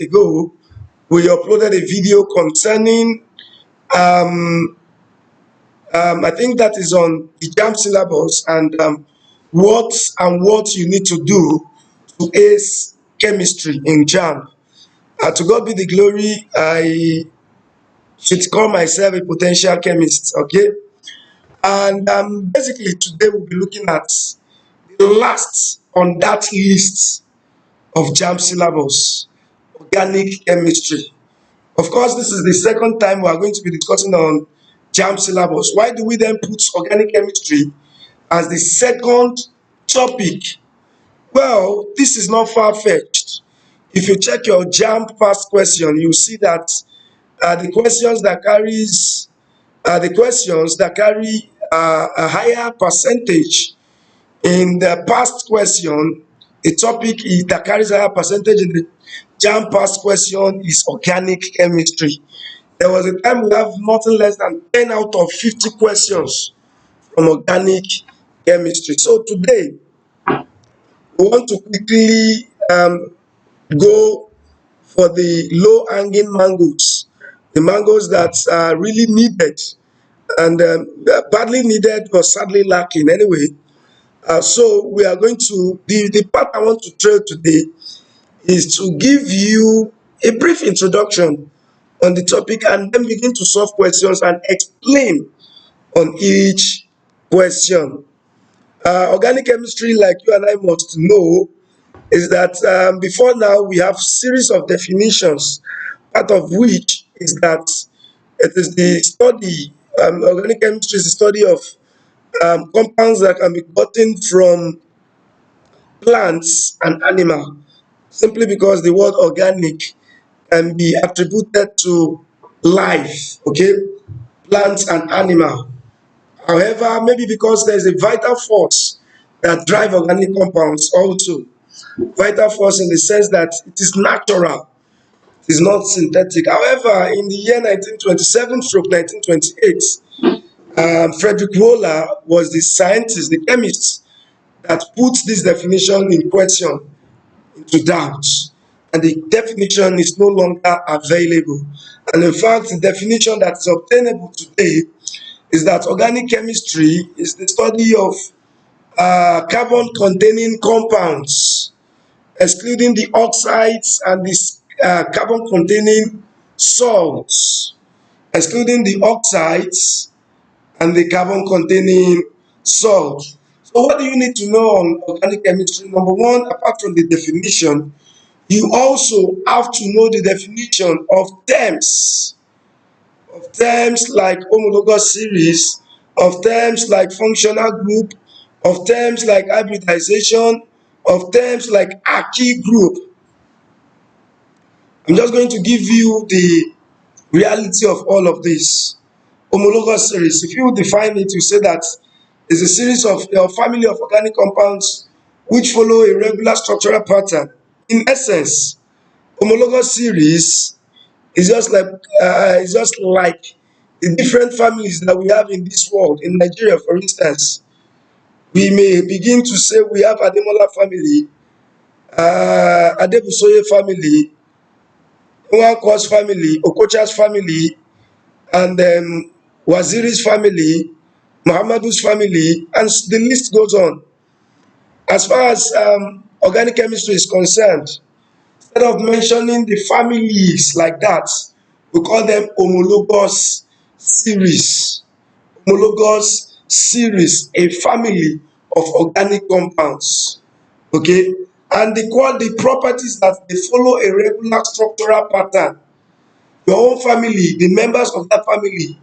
ago, we uploaded a video concerning, um, I think that is on the JAMB syllabus, and what you need to do to ace chemistry in JAMB. To God be the glory. I should call myself a potential chemist. Okay, and basically today we'll be looking at the last on that list of JAMB syllabus, organic chemistry. Of course, this is the second time we are going to be discussing on JAMB syllabus. Why do we then put organic chemistry as the second topic? Well, this is not far-fetched. If you check your JAMB past question, you see that the questions that carry a higher percentage in the past question, the topic that carries a higher percentage in the JAMB past question is organic chemistry. There was a time we have nothing less than 10 out of 50 questions from organic chemistry. So today, we want to quickly go for the low-hanging mangoes, the mangoes that are really needed and badly needed but sadly lacking anyway. So we are going to, the part I want to trail today is to give you a brief introduction on the topic and then begin to solve questions and explain on each question. Organic chemistry, like you and I must know, is that before now we have series of definitions, part of which is that it is the study, organic chemistry is the study of compounds that can be gotten from plants and animal, simply because the word organic can be attributed to life, okay, plants and animal. However, maybe because there's a vital force that drive organic compounds also, vital force in the sense that it is natural, it is not synthetic. However, in the year 1927 stroke 1928, Frederick Wohler was the scientist, the chemist that put this definition in question, into doubt, and the definition is no longer available. And in fact, the definition that is obtainable today is that organic chemistry is the study of carbon containing compounds, excluding the oxides and the carbon containing salts, excluding the oxides and the carbon containing salt. So what do you need to know on organic chemistry? Number one, apart from the definition, you also have to know the definition of terms like homologous series, of terms like functional group, of terms like hybridization, of terms like alkyl group. I'm just going to give you the reality of all of this. Homologous series, if you define it, you say that it's a series of a family of organic compounds which follow a regular structural pattern. In essence, homologous series is just like the different families that we have in this world. In Nigeria, for instance, we may begin to say we have Ademola family, Adebusoye family, Nwankwo's family, Okocha's family, and Waziri's family, Muhammadu's family, and the list goes on. As far as organic chemistry is concerned, instead of mentioning the families like that, we call them homologous series. Homologous series, a family of organic compounds. Okay, and the properties that they follow a regular structural pattern. Your own family, the members of that family,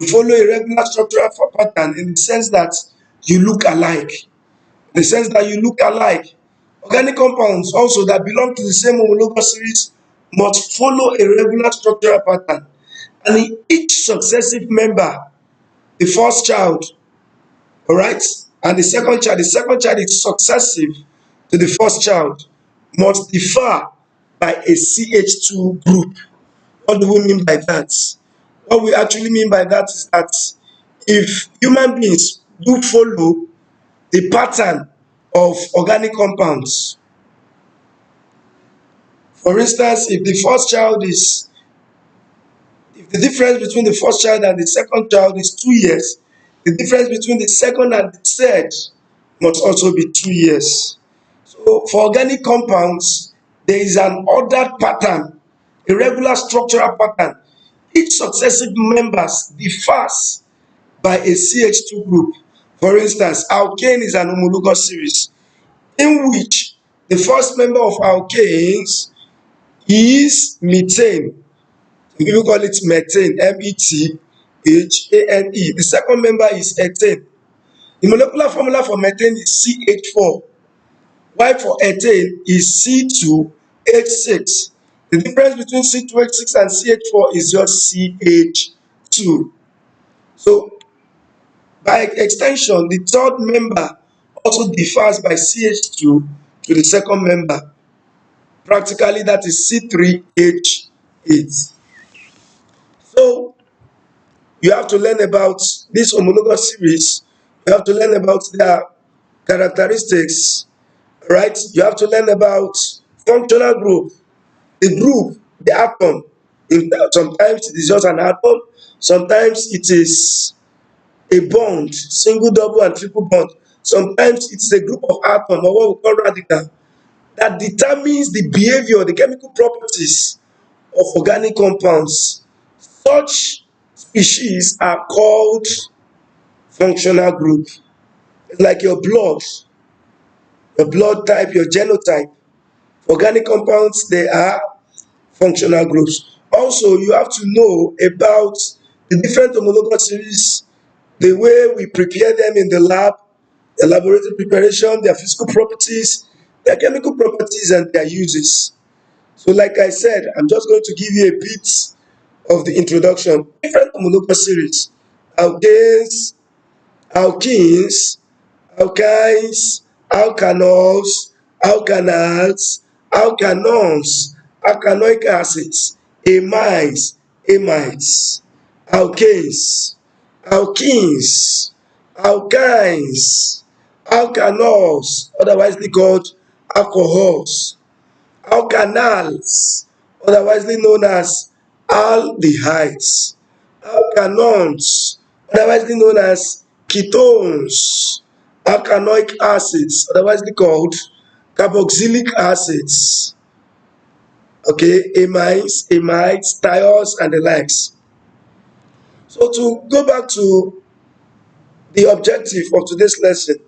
follow a regular structural pattern in the sense that you look alike. In the sense that you look alike. Organic compounds also that belong to the same homologous series must follow a regular structural pattern. And in each successive member, the first child, all right, and the second child is successive to the first child, must differ by a CH2 group. What do we mean by that? What we actually mean by that is that if human beings do follow the pattern of organic compounds, For instance, if the difference between the first child and the second child is 2 years, the difference between the second and the third must also be 2 years. So for organic compounds, there is an ordered pattern, a regular structural pattern. Each successive members differs by a CH2 group. For instance, alkane is an homologous series in which the first member of alkanes is methane. People call it methane, methane. The second member is ethane. The molecular formula for methane is CH4, while for ethane is C2H6. The difference between C2H6 and CH4 is just CH2. So by extension, the third member also differs by CH2 to the second member. Practically, that is C3H8. So you have to learn about this homologous series. You have to learn about their characteristics, right? You have to learn about functional group, the atom. Sometimes it is just an atom, sometimes it is a bond, single, double, and triple bond. Sometimes it's a group of atoms, or what we call radical, that determines the behavior, the chemical properties of organic compounds. Such species are called functional group. It's like your blood type, your genotype. Organic compounds, they are functional groups. Also, you have to know about the different homologous series, the way we prepare them in the lab, the laboratory preparation, their physical properties, their chemical properties, and their uses. So, like I said, I'm just going to give you a bit of the introduction. Different homologous series: alkanes, alkenes, alkynes, alkanols, alkanals, alkanones, alkanoic acids, amines, amides, alkanes, alkenes, alkynes, alkanols, otherwise called alcohols, alkanals, otherwise known as aldehydes, alkanones, otherwise known as ketones, alkanoic acids, otherwise called carboxylic acids, okay, amines, amides, thiols, and the likes. So to go back to the objective of today's lesson,